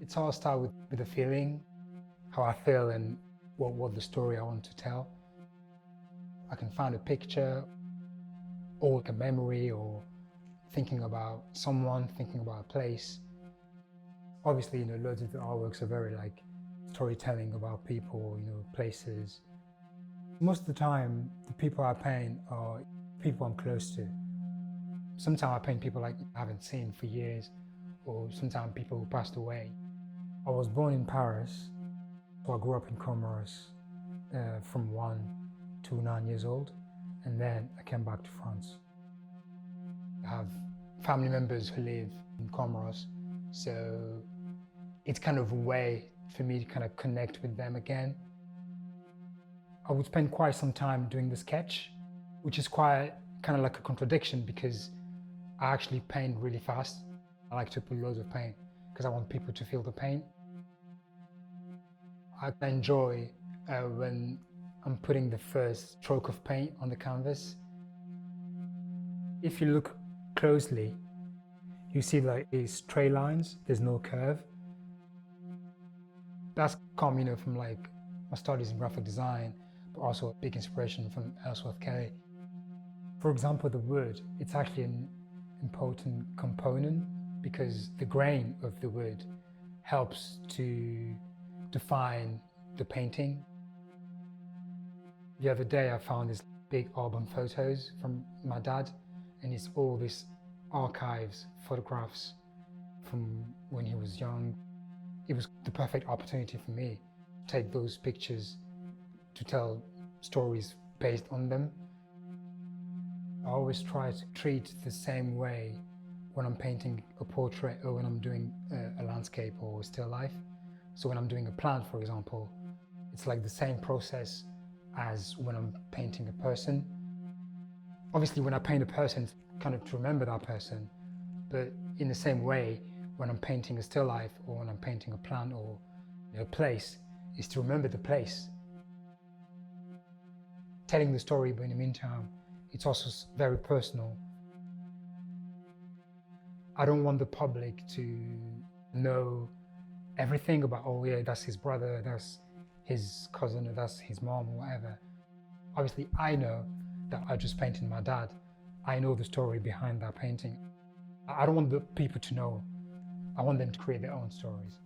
It's all start with a feeling, how I feel and what the story I want to tell. I can find a picture or like a memory or thinking about someone, thinking about a place. Obviously, loads of the artworks are very like storytelling about people, places. Most of the time, the people I paint are people I'm close to. Sometimes I paint people like I haven't seen for years, or sometimes people who passed away. I was born in Paris, so I grew up in Comoros from 1 to 9 years old, and then I came back to France. I have family members who live in Comoros, so it's kind of a way for me to kind of connect with them again. I would spend quite some time doing the sketch, which is quite kind of like a contradiction because I actually paint really fast. I like to put loads of paint because I want people to feel the pain. I enjoy when I'm putting the first stroke of paint on the canvas. If you look closely, you see like these straight lines, there's no curve. That's come, from like my studies in graphic design, but also a big inspiration from Ellsworth Kelly. For example, the wood, it's actually an important component because the grain of the wood helps to define the painting. The other day I found these big album photos from my dad, and it's all these archives, photographs from when he was young. It was the perfect opportunity for me to take those pictures to tell stories based on them. I always try to treat the same way when I'm painting a portrait or when I'm doing a landscape or a still life. So when I'm doing a plant, for example, it's like the same process as when I'm painting a person. Obviously, when I paint a person, it's kind of to remember that person, but in the same way, when I'm painting a still life or when I'm painting a plant or a place, is to remember the place. Telling the story, but in the meantime, it's also very personal. I don't want the public to know everything about, oh yeah, that's his brother, that's his cousin, or that's his mom, or whatever. Obviously, I know that I just painted my dad. I know the story behind that painting. I don't want the people to know. I want them to create their own stories.